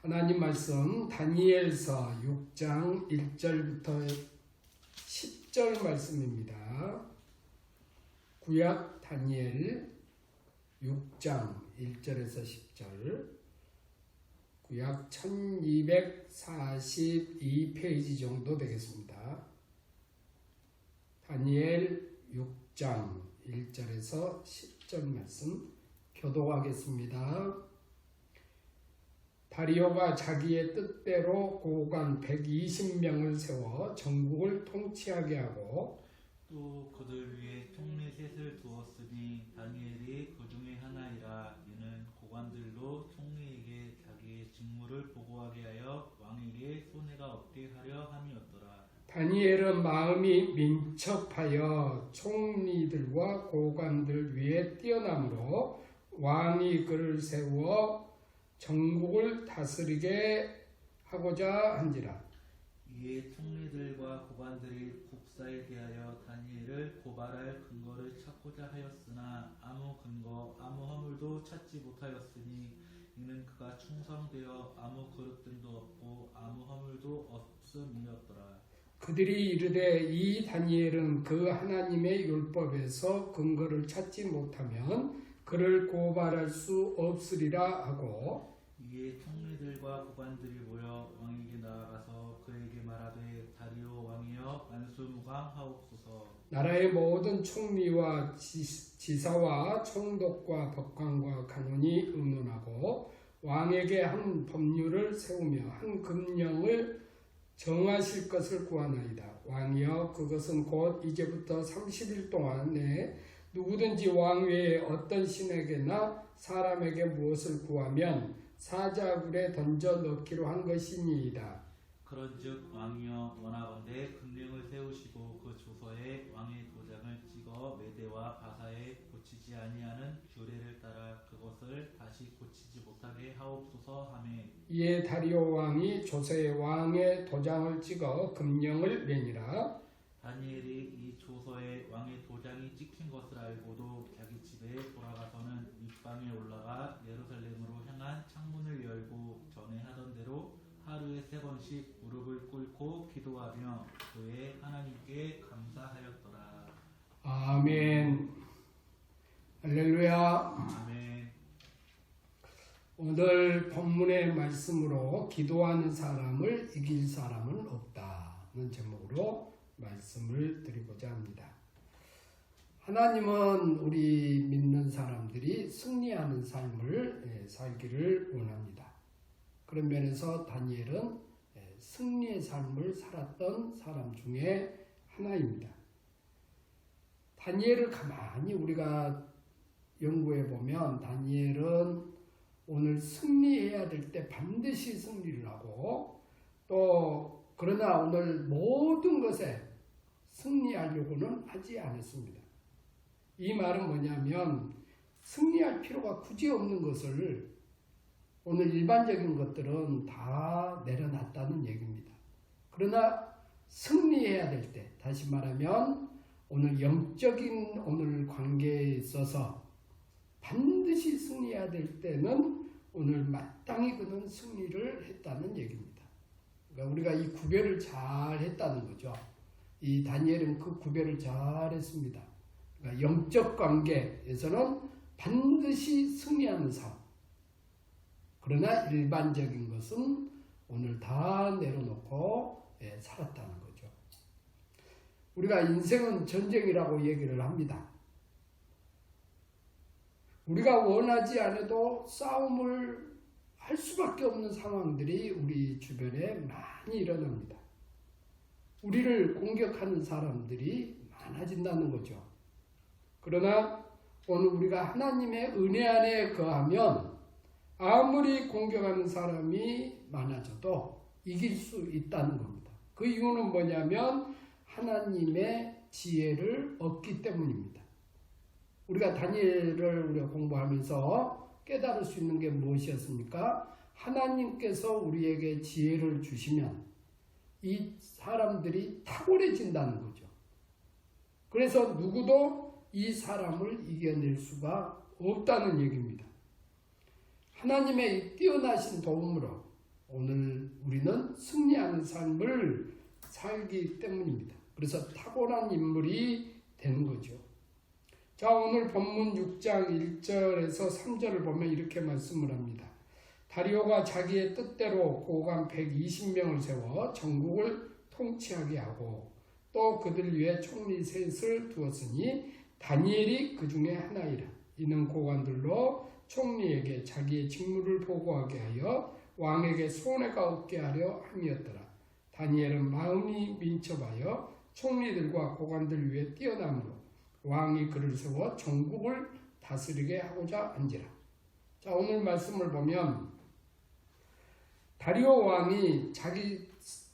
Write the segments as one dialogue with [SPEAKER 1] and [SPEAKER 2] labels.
[SPEAKER 1] 하나님 말씀 다니엘서 6장 1절부터 10절 말씀입니다. 구약 다니엘 6장 1절에서 10절, 구약 1242페이지 정도 되겠습니다. 다니엘 6장 1절에서 10절 말씀 교독하겠습니다. 다리오가 자기의 뜻대로 고관 120명을 세워 전국을 통치하게 하고
[SPEAKER 2] 또 그들 위에 총리 셋을 두었으니 다니엘이 그 중에 하나이라. 이는 고관들로 총리에게 자기의 직무를 보고하게 하여 왕에게 손해가 없게 하려 함이었더라.
[SPEAKER 1] 다니엘은 마음이 민첩하여 총리들과 고관들 위에 뛰어남으로 왕이 그를 세워 전국을 다스리게 하고자 한지라.
[SPEAKER 2] 이에 총리들과 고관들이 국사에 대하여 다니엘을 고발할 근거를 찾고자 하였으나 아무 근거 아무 허물도 찾지 못하였으니 이는 그가 충성되어 아무 그릇됨도 없고 아무 허물도 없음이었더라.
[SPEAKER 1] 그들이 이르되 이 다니엘은 그 하나님의 율법에서 근거를 찾지 못하면 그를 고발할 수 없으리라 하고,
[SPEAKER 2] 이에 총리들과 고관들이 모여 왕에게 나아가서 그에게 말하되 다리오 왕이여 만수무강하옵소서.
[SPEAKER 1] 나라의 모든 총리와 지사와 총독과 법관과 간원이 의논하고 왕에게 한 법률을 세우며 한 금령을 정하실 것을 구하나이다. 왕이여 그것은 곧 이제부터 30일 동안에 누구든지 왕 외에 어떤 신에게나 사람에게 무엇을 구하면 사자굴에 던져 넣기로 한 것이니이다.
[SPEAKER 2] 그런즉 왕이여 원하건대 금령을 세우시고 그 조서에 왕의 도장을 찍어 메대와 바사에 고치지 아니하는 규례를 따라 그것을 다시 고치지 못하게 하옵소서 하매,
[SPEAKER 1] 이에 다리오 왕이 조서에 왕의 도장을 찍어 금령을 내니라.
[SPEAKER 2] 다니엘이 이 조서에 왕의 도장이 찍힌 것을 알고도 자기 집에 돌아가서는 윗방에 올라가 예루살렘으로 향한 창문을 열고 전에 하던 대로 하루에 3번씩 무릎을 꿇고 기도하며 그의 하나님께 감사하였더라.
[SPEAKER 1] 아멘. 할렐루야.
[SPEAKER 2] 아멘.
[SPEAKER 1] 오늘 본문의 말씀으로 기도하는 사람을 이길 사람은 없다는 제목으로 말씀을 드리고자 합니다. 하나님은 우리 믿는 사람들이 승리하는 삶을 살기를 원합니다. 그런 면에서 다니엘은 승리의 삶을 살았던 사람 중에 하나입니다. 다니엘을 가만히 우리가 연구해 보면 다니엘은 오늘 승리해야 될 때 반드시 승리를 하고, 또 그러나 오늘 모든 것에 승리하려고는 하지 않았습니다. 이 말은 뭐냐면 승리할 필요가 굳이 없는 것을 오늘 일반적인 것들은 다 내려놨다는 얘기입니다. 그러나 승리해야 될 때, 다시 말하면 오늘 영적인 오늘 관계에 있어서 반드시 승리해야 될 때는 오늘 마땅히 그는 승리를 했다는 얘기입니다. 그러니까 우리가 이 구별을 잘 했다는 거죠. 이 다니엘은 그 구별을 잘 했습니다. 그러니까 영적 관계에서는 반드시 승리하는 삶. 그러나 일반적인 것은 오늘 다 내려놓고 살았다는 거죠. 우리가 인생은 전쟁이라고 얘기를 합니다. 우리가 원하지 않아도 싸움을 할 수밖에 없는 상황들이 우리 주변에 많이 일어납니다. 우리를 공격하는 사람들이 많아진다는 거죠. 그러나 오늘 우리가 하나님의 은혜 안에 거하면 아무리 공격하는 사람이 많아져도 이길 수 있다는 겁니다. 그 이유는 뭐냐면 하나님의 지혜를 얻기 때문입니다. 우리가 다니엘을 우리가 공부하면서 깨달을 수 있는 게 무엇이었습니까? 하나님께서 우리에게 지혜를 주시면 이 사람들이 탁월해진다는 거죠. 그래서 누구도 이 사람을 이겨낼 수가 없다는 얘기입니다. 하나님의 뛰어나신 도움으로 오늘 우리는 승리하는 삶을 살기 때문입니다. 그래서 탁월한 인물이 되는 거죠. 자, 오늘 본문 6장 1절에서 3절을 보면 이렇게 말씀을 합니다. 다리오가 자기의 뜻대로 고관 120명을 세워 전국을 통치하게 하고 또 그들 위에 총리 셋을 두었으니 다니엘이 그 중에 하나이라. 이는 고관들로 총리에게 자기의 직무를 보고하게 하여 왕에게 손해가 없게 하려 함이었더라. 다니엘은 마음이 민첩하여 총리들과 고관들 위에 뛰어남으로 왕이 그를 세워 전국을 다스리게 하고자 한지라. 자, 오늘 말씀을 보면 다리오 왕이 자기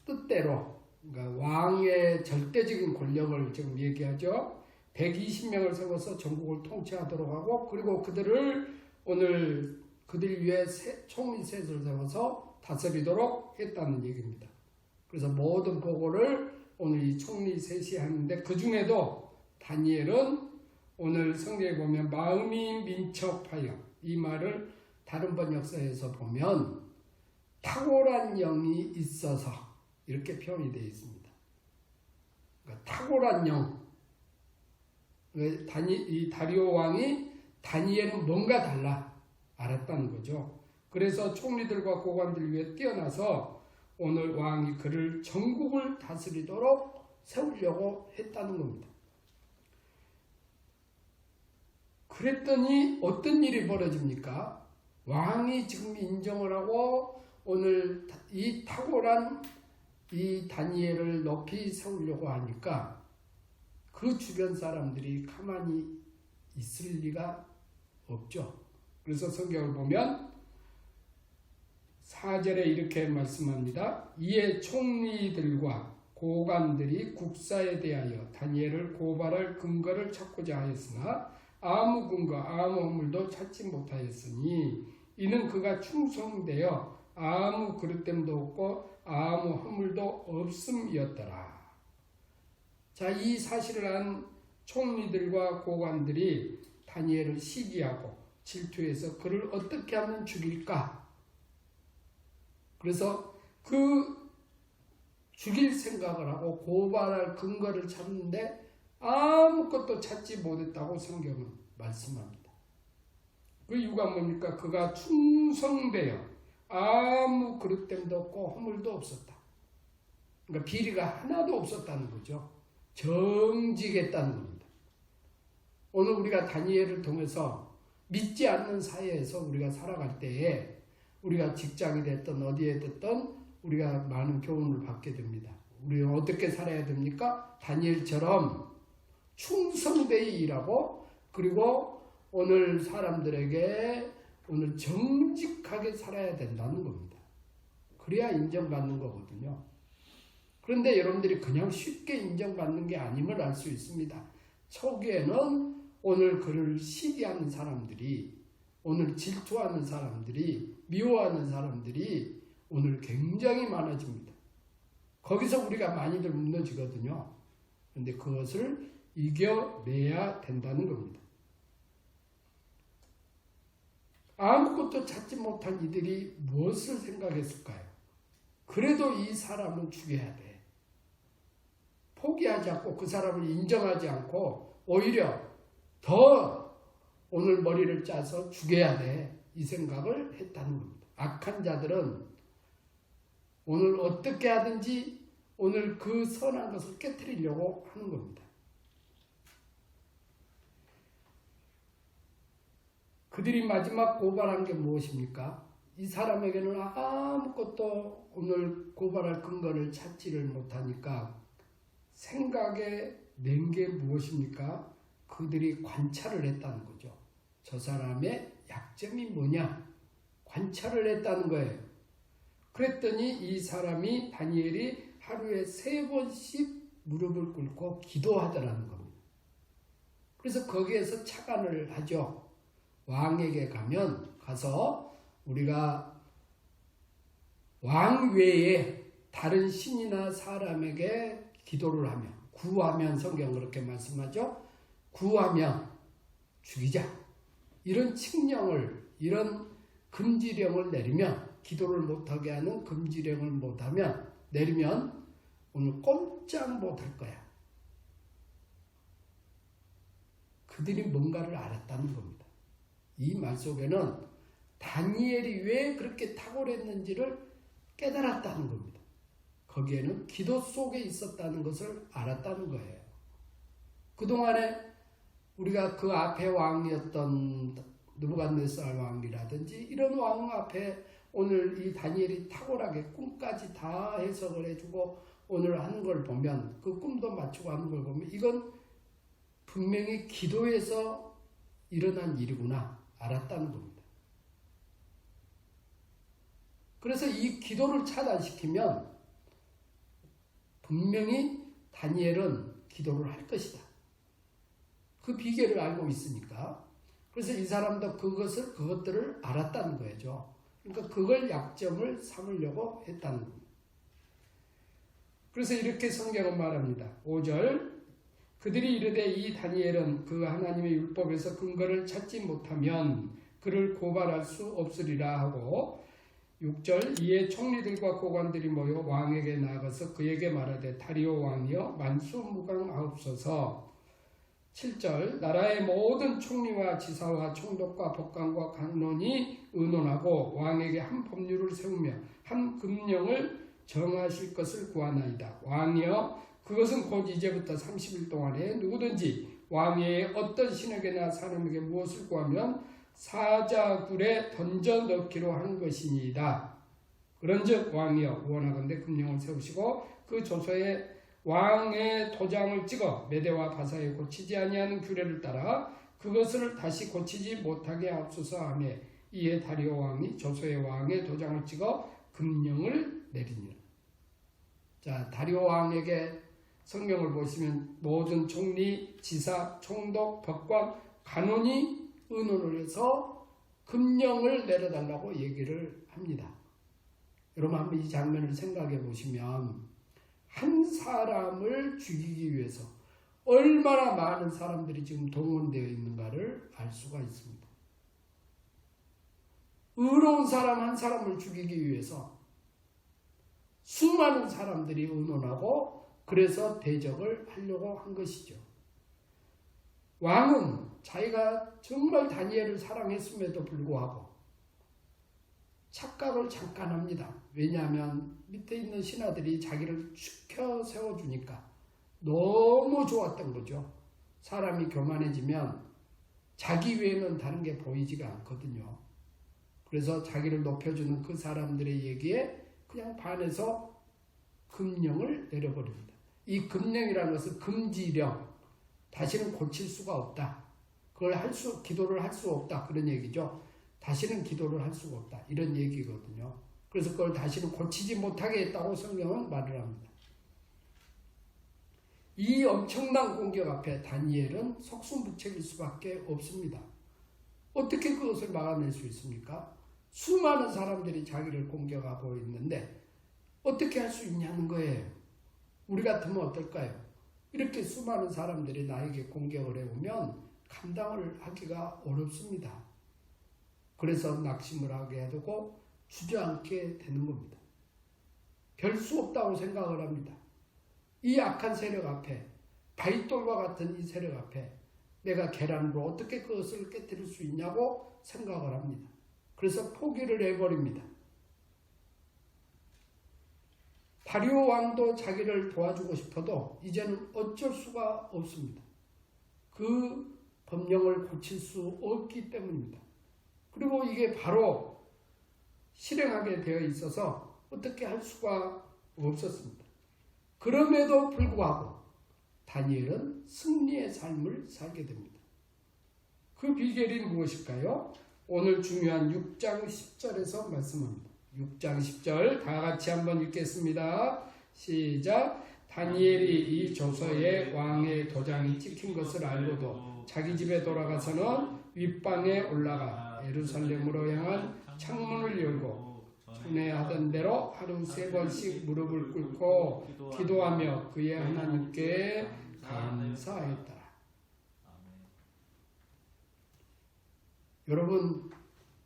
[SPEAKER 1] 뜻대로, 그러니까 왕의 절대적인 권력을 지금 얘기하죠. 120명을 세워서 전국을 통치하도록 하고, 그리고 그들을 오늘 그들 위에 총리 셋을 세워서 다스리도록 했다는 얘기입니다. 그래서 모든 보고를 오늘 이 총리 셋이 하는데, 그 중에도 다니엘은 오늘 성경에 보면 마음이 민첩하여, 이 말을 다른 번역서에서 보면 탁월한 영이 있어서 이렇게 표현이 되어 있습니다. 그러니까 탁월한 영. 이 다리오 왕이 다니엘은 뭔가 달라 알았다는 거죠. 그래서 총리들과 고관들 위에 뛰어나서 오늘 왕이 그를 전국을 다스리도록 세우려고 했다는 겁니다. 그랬더니 어떤 일이 벌어집니까? 왕이 지금 인정을 하고 오늘 이 탁월한 이 다니엘을 높이 세우려고 하니까 그 주변 사람들이 가만히 있을 리가 없죠. 그래서 성경을 보면 4절에 이렇게 말씀합니다. 이에 총리들과 고관들이 국사에 대하여 다니엘을 고발할 근거를 찾고자 하였으나 아무 근거 아무 허물도 찾지 못하였으니 이는 그가 충성되어 아무 그릇됨도 없고 아무 허물도 없음이었더라. 자, 이 사실을 안 총리들과 고관들이 다니엘을 시기하고 질투해서 그를 어떻게 하면 죽일까? 그래서 그 죽일 생각을 하고 고발할 근거를 찾는데 아무것도 찾지 못했다고 성경은 말씀합니다. 그 이유가 뭡니까? 그가 충성되어 아무 그릇됨도 없고 허물도 없었다. 그러니까 비리가 하나도 없었다는 거죠. 정직했다는 겁니다. 오늘 우리가 다니엘을 통해서 믿지 않는 사회에서 우리가 살아갈 때에 우리가 직장이 됐든 어디에 됐든 우리가 많은 교훈을 받게 됩니다. 우리는 어떻게 살아야 됩니까? 다니엘처럼 충성되이 일하고, 그리고 오늘 사람들에게 오늘 정직하게 살아야 된다는 겁니다. 그래야 인정받는 거거든요. 그런데 여러분들이 그냥 쉽게 인정받는 게 아님을 알 수 있습니다. 초기에는 오늘 그를 시기하는 사람들이, 오늘 질투하는 사람들이, 미워하는 사람들이 오늘 굉장히 많아집니다. 거기서 우리가 많이들 무너지거든요. 그런데 그것을 이겨내야 된다는 겁니다. 아무것도 찾지 못한 이들이 무엇을 생각했을까요? 그래도 이 사람은 죽여야 돼. 포기하지 않고 그 사람을 인정하지 않고 오히려 더 오늘 머리를 짜서 죽여야 돼. 이 생각을 했다는 겁니다. 악한 자들은 오늘 어떻게 하든지 오늘 그 선한 것을 깨트리려고 하는 겁니다. 그들이 마지막 고발한 게 무엇입니까? 이 사람에게는 아무것도 오늘 고발할 근거를 찾지를 못하니까 생각에 낸 게 무엇입니까? 그들이 관찰을 했다는 거죠. 저 사람의 약점이 뭐냐? 관찰을 했다는 거예요. 그랬더니 이 사람이 다니엘이 하루에 3번씩 무릎을 꿇고 기도하더라는 겁니다. 그래서 거기에서 착안을 하죠. 왕에게 가서 우리가 왕 외에 다른 신이나 사람에게 기도를 하면, 구하면, 성경 그렇게 말씀하죠. 구하면 죽이자. 이런 칙령을, 이런 금지령을 내리면 기도를 못하게 하는 금지령을 못하면 내리면 오늘 꼼짝 못할 거야. 그들이 뭔가를 알았다는 겁니다. 이 말 속에는 다니엘이 왜 그렇게 탁월했는지를 깨달았다는 겁니다. 거기에는 기도 속에 있었다는 것을 알았다는 거예요. 그동안에 우리가 그 앞에 왕이었던 느부갓네살 왕이라든지 이런 왕 앞에 오늘 이 다니엘이 탁월하게 꿈까지 다 해석을 해주고 오늘 하는 걸 보면 그 꿈도 맞추고 하는 걸 보면 이건 분명히 기도에서 일어난 일이구나 알았다는 겁니다. 그래서 이 기도를 차단시키면 분명히 다니엘은 기도를 할 것이다. 그 비결을 알고 있으니까. 그래서 이 사람도 그것들을 알았다는 거죠. 그러니까 그걸 약점을 삼으려고 했다는 겁니다. 그래서 이렇게 성경은 말합니다. 5절 그들이 이르되 이 다니엘은 그 하나님의 율법에서 근거를 찾지 못하면 그를 고발할 수 없으리라 하고 6절 이에 총리들과 고관들이 모여 왕에게 나아가서 그에게 말하되 다리오 왕이여 만수무강하옵소서. 7절 나라의 모든 총리와 지사와 총독과 법관과 간론이 의논하고 왕에게 한 법률을 세우며 한 금령을 정하실 것을 구하나이다. 왕이여 그것은 곧 이제부터 30일 동안에 누구든지 왕의 어떤 신에게나 사람에게 무엇을 구하면 사자굴에 던져 넣기로 한 것이니이다. 그런즉 왕이여 원하건대 금령을 세우시고 그 조서에 왕의 도장을 찍어 메대와 바사에 고치지 아니하는 규례를 따라 그것을 다시 고치지 못하게 하옵소서 하며 이에 다리오 왕이 조서에 왕의 도장을 찍어 금령을 내리니라. 자, 다리오 왕에게 성경을 보시면 모든 총리, 지사, 총독, 법관, 간원이 의논을 해서 금령을 내려달라고 얘기를 합니다. 여러분 한번 이 장면을 생각해 보시면 한 사람을 죽이기 위해서 얼마나 많은 사람들이 지금 동원되어 있는가를 알 수가 있습니다. 의로운 사람 한 사람을 죽이기 위해서 수많은 사람들이 의논하고 그래서 대적을 하려고 한 것이죠. 왕은 자기가 정말 다니엘을 사랑했음에도 불구하고 착각을 잠깐 합니다. 왜냐하면 밑에 있는 신하들이 자기를 축혀 세워주니까 너무 좋았던 거죠. 사람이 교만해지면 자기 외에는 다른 게 보이지가 않거든요. 그래서 자기를 높여주는 그 사람들의 얘기에 그냥 반해서 금령을 내려버립니다. 이 금령이라는 것은 금지령, 다시는 고칠 수가 없다. 그걸 기도를 할 수 없다. 그런 얘기죠. 다시는 기도를 할 수가 없다. 이런 얘기거든요. 그래서 그걸 다시는 고치지 못하게 했다고 성경은 말을 합니다. 이 엄청난 공격 앞에 다니엘은 속수무책일 수밖에 없습니다. 어떻게 그것을 막아낼 수 있습니까? 수많은 사람들이 자기를 공격하고 있는데 어떻게 할 수 있냐는 거예요. 우리 같으면 어떨까요? 이렇게 수많은 사람들이 나에게 공격을 해오면 감당을 하기가 어렵습니다. 그래서 낙심을 하게 되고 주저앉게 되는 겁니다. 별 수 없다고 생각을 합니다. 이 악한 세력 앞에, 바위돌과 같은 이 세력 앞에 내가 계란으로 어떻게 그것을 깨뜨릴 수 있냐고 생각을 합니다. 그래서 포기를 해버립니다. 다리오 왕도 자기를 도와주고 싶어도 이제는 어쩔 수가 없습니다. 그 법령을 고칠 수 없기 때문입니다. 그리고 이게 바로 실행하게 되어 있어서 어떻게 할 수가 없었습니다. 그럼에도 불구하고 다니엘은 승리의 삶을 살게 됩니다. 그 비결이 무엇일까요? 오늘 중요한 6장 10절에서 말씀합니다. 6장 10절 다 같이 한번 읽겠습니다. 시작. 다니엘이 이 조서에 왕의 도장이 찍힌 것을 알고도 자기 집에 돌아가서는 윗방에 올라가 예루살렘으로 향한 창문을 열고 전에 하던 대로 하루 3번씩 무릎을 꿇고 기도하며 그의 하나님께 감사했다. 여러분,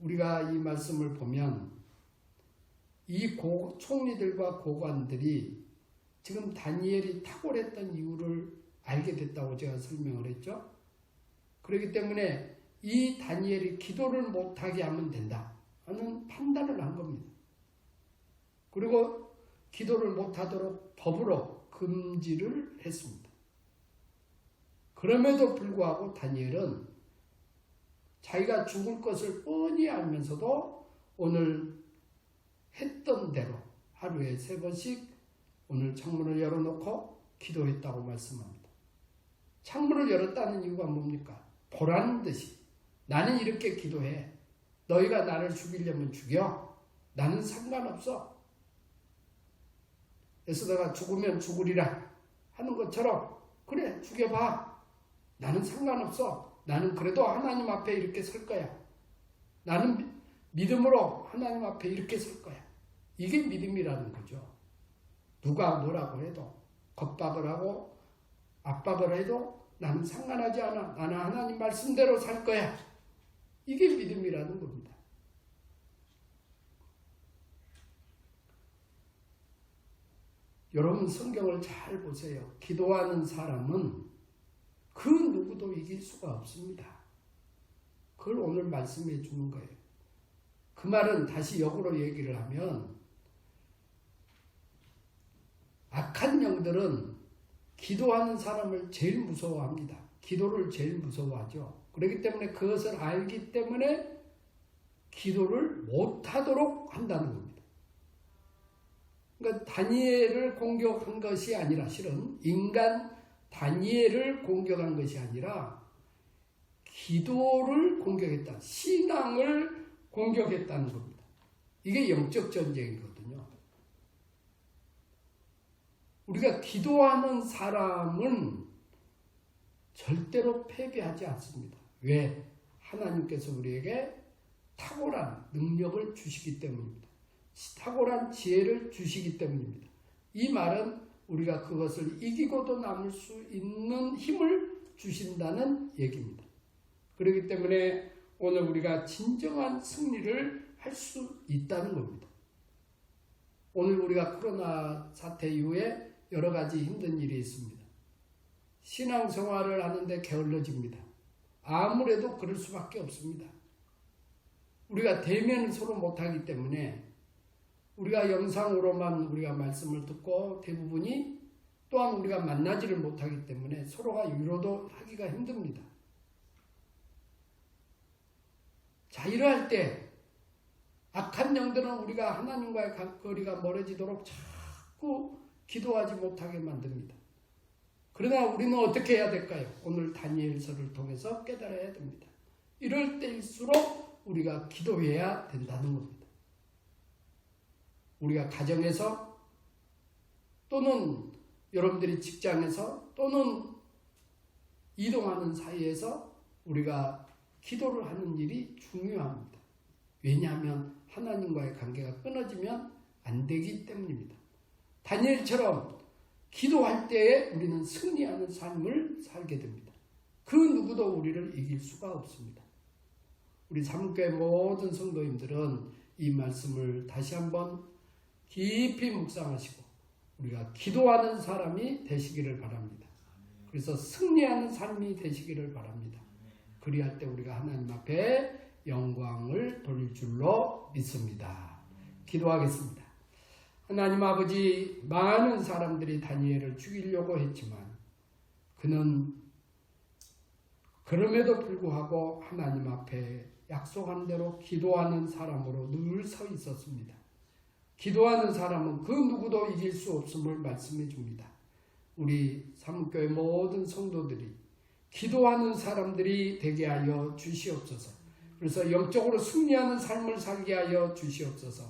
[SPEAKER 1] 우리가 이 말씀을 보면 이 총리들과 고관들이 지금 다니엘이 탁월했던 이유를 알게 됐다고 제가 설명을 했죠. 그렇기 때문에 이 다니엘이 기도를 못하게 하면 된다 하는 판단을 한 겁니다. 그리고 기도를 못하도록 법으로 금지를 했습니다. 그럼에도 불구하고 다니엘은 자기가 죽을 것을 뻔히 알면서도 오늘 했던 대로 하루에 3번씩 오늘 창문을 열어놓고 기도했다고 말씀합니다. 창문을 열었다는 이유가 뭡니까? 보라는 듯이 나는 이렇게 기도해. 너희가 나를 죽이려면 죽여. 나는 상관없어. 그래서 내가 죽으면 죽으리라 하는 것처럼 그래 죽여봐. 나는 상관없어. 나는 그래도 하나님 앞에 이렇게 설 거야. 나는 믿음으로 하나님 앞에 이렇게 설 거야. 이게 믿음이라는 거죠. 누가 뭐라고 해도 겁박을 하고 압박을 해도 나는 상관하지 않아. 나는 하나님 말씀대로 살 거야. 이게 믿음이라는 겁니다. 여러분 성경을 잘 보세요. 기도하는 사람은 그 누구도 이길 수가 없습니다. 그걸 오늘 말씀해 주는 거예요. 그 말은 다시 역으로 얘기를 하면 악한 영들은 기도하는 사람을 제일 무서워합니다. 기도를 제일 무서워하죠. 그렇기 때문에 그것을 알기 때문에 기도를 못하도록 한다는 겁니다. 그러니까 다니엘을 공격한 것이 아니라 실은 인간 다니엘을 공격한 것이 아니라 기도를 공격했다. 신앙을 공격했다는 겁니다. 이게 영적 전쟁이거든요. 우리가 기도하는 사람은 절대로 패배하지 않습니다. 왜? 하나님께서 우리에게 탁월한 능력을 주시기 때문입니다. 탁월한 지혜를 주시기 때문입니다. 이 말은 우리가 그것을 이기고도 남을 수 있는 힘을 주신다는 얘기입니다. 그렇기 때문에 오늘 우리가 진정한 승리를 할 수 있다는 겁니다. 오늘 우리가 코로나 사태 이후에 여러 가지 힘든 일이 있습니다. 신앙생활을 하는데 게을러집니다. 아무래도 그럴 수밖에 없습니다. 우리가 대면을 서로 못하기 때문에 우리가 영상으로만 우리가 말씀을 듣고 대부분이 또한 우리가 만나지를 못하기 때문에 서로가 위로도 하기가 힘듭니다. 자, 이러할 때 악한 영들은 우리가 하나님과의 거리가 멀어지도록 자꾸 기도하지 못하게 만듭니다. 그러나 우리는 어떻게 해야 될까요? 오늘 다니엘서를 통해서 깨달아야 됩니다. 이럴 때일수록 우리가 기도해야 된다는 겁니다. 우리가 가정에서 또는 여러분들이 직장에서 또는 이동하는 사이에서 우리가 기도를 하는 일이 중요합니다. 왜냐하면 하나님과의 관계가 끊어지면 안 되기 때문입니다. 다니엘처럼 기도할 때에 우리는 승리하는 삶을 살게 됩니다. 그 누구도 우리를 이길 수가 없습니다. 우리 사문교회 모든 성도님들은 이 말씀을 다시 한번 깊이 묵상하시고 우리가 기도하는 사람이 되시기를 바랍니다. 그래서 승리하는 삶이 되시기를 바랍니다. 그리할 때 우리가 하나님 앞에 영광을 돌릴 줄로 믿습니다. 기도하겠습니다. 하나님 아버지, 많은 사람들이 다니엘을 죽이려고 했지만 그는 그럼에도 불구하고 하나님 앞에 약속한 대로 기도하는 사람으로 늘 서 있었습니다. 기도하는 사람은 그 누구도 이길 수 없음을 말씀해 줍니다. 우리 사문교회 모든 성도들이 기도하는 사람들이 되게 하여 주시옵소서. 그래서 영적으로 승리하는 삶을 살게 하여 주시옵소서.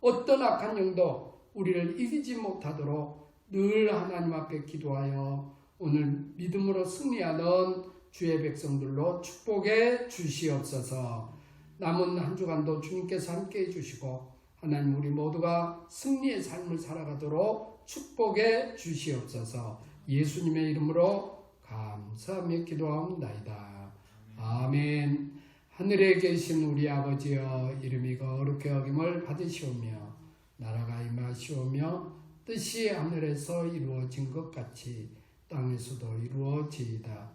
[SPEAKER 1] 어떤 악한 영도 우리를 이기지 못하도록 늘 하나님 앞에 기도하여 오늘 믿음으로 승리하는 주의 백성들로 축복해 주시옵소서. 남은 한 주간도 주님께서 함께해 주시고 하나님 우리 모두가 승리의 삶을 살아가도록 축복해 주시옵소서. 예수님의 이름으로 감사하며 기도하옵나이다. 아멘. 하늘에 계신 우리 아버지여, 이름이 거룩히 여김을 받으시오며 나라가 임하시오며 뜻이 하늘에서 이루어진 것 같이 땅에서도 이루어지이다.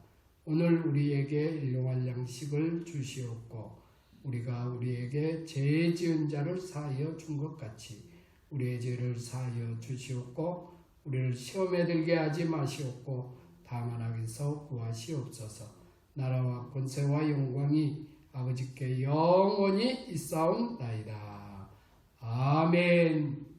[SPEAKER 1] 오늘 우리에게 일용할 양식을 주시옵고 우리가 우리에게 죄 지은 자를 사하여 준 것 같이 우리의 죄를 사하여 주시옵고 우리를 시험에 들게 하지 마시옵고 다만 악에서 구하시옵소서. 나라와 권세와 영광이 아버지께 영원히 있사옵나이다. 아멘.